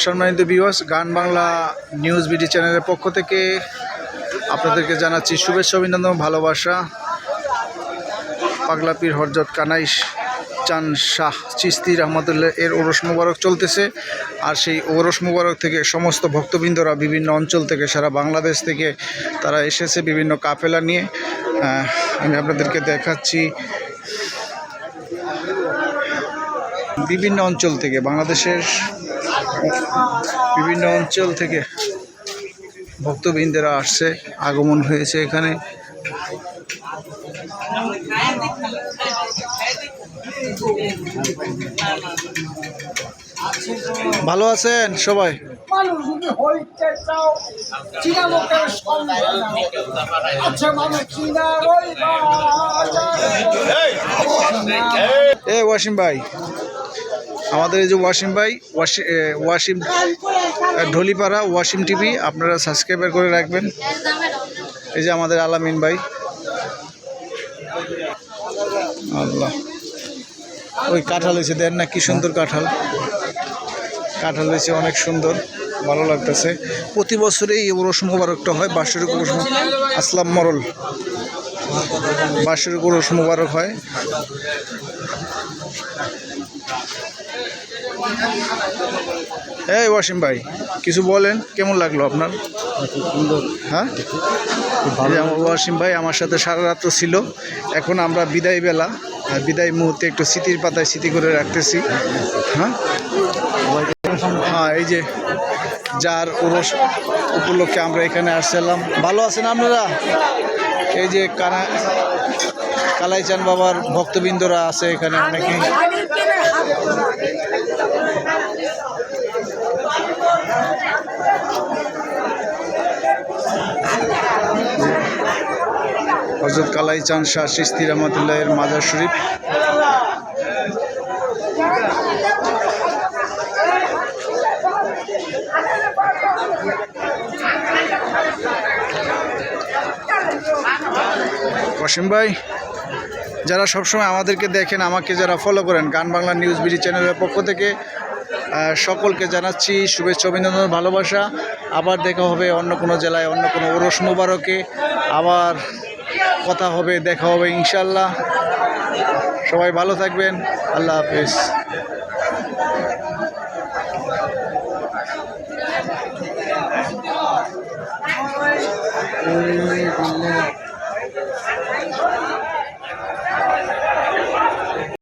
সম্মানিত ভিউয়ার্স, গান Bangla news BD চ্যানেলের পক্ষ থেকে আপনাদেরকে জানাচ্ছি শুভেচ্ছা, অভিনন্দন, ভালোবাসা। পাগলা পীর হযরত কানাই চান শাহ চিশতি রহমতুল্লাহ এর ওরস মুবারক চলতেছে। আর সেই ওরস মুবারক থেকে সমস্ত ভক্তবৃন্দরা বিভিন্ন অঞ্চল থেকে, সারা বাংলাদেশ থেকে তারা এসেছে বিভিন্ন কাফেলা নিয়ে। আমি আপনাদেরকে দেখাচ্ছি বিভিন্ন অঞ্চল থেকে, বাংলাদেশের বিভিন্ন অঞ্চল থেকে ভক্তবৃন্দেরা আসছে, আগমন হয়েছে এখানে। ভালো আছেন সবাই? ওয়াসিম ভাই, আমাদের এই যে ওয়াসিম ভাই, ওয়াসিম ঢলিপাড়া ওয়াসিম টিভি, আপনারা সাবস্ক্রাইবার করে রাখবেন। এই যে আমাদের আলামিন ভাই, আল্লাহ ওই কাঁঠাল হয়েছে, দেন না কি সুন্দর কাঁঠাল, কাঁঠাল হয়েছে অনেক সুন্দর, ভালো লাগতেছে। প্রতি বছরে এই ওরস মুবারকটা হয়, বাৎসরিক ওরস। আসলাম মরল, বাৎসরিক ওরস মুবারক হয়। এই ওয়াসিম ভাই, কিছু বলেন, কেমন লাগলো আপনার? হ্যাঁ, ওয়াসিম ভাই আমার সাথে সারা রাত্র ছিল। এখন আমরা বিদায় বেলা, বিদায় মুহূর্তে একটু স্মৃতির পাতায় স্মৃতি করে রাখতেছি। হ্যাঁ, এই যে যার ওরস উপলক্ষে আমরা এখানে আসছিলাম। ভালো আছেন আপনারা? এই যে কালাইচান বাবার ভক্তবৃন্দরা আছে এখানে অনেকেই। হযরত কালাইচান শাহ চিশতি রহমতুল্লাহ এর মাজার শরীফ। ওয়াসিম ভাই, যারা সবসময় আমাদেরকে দেখেন, আমাকে যারা ফলো করেন, গান বাংলা নিউজ বিডি চ্যানেলের পক্ষ থেকে সকলকে জানাচ্ছি শুভেচ্ছা, অভিনন্দন, ভালোবাসা। আবার দেখা হবে অন্য কোনো জেলায়, অন্য কোনো ওরস মুবারকে। আবার কথা হবে, দেখা হবে ইনশাল্লাহ। সবাই ভালো থাকবেন, আল্লাহ হাফেজ।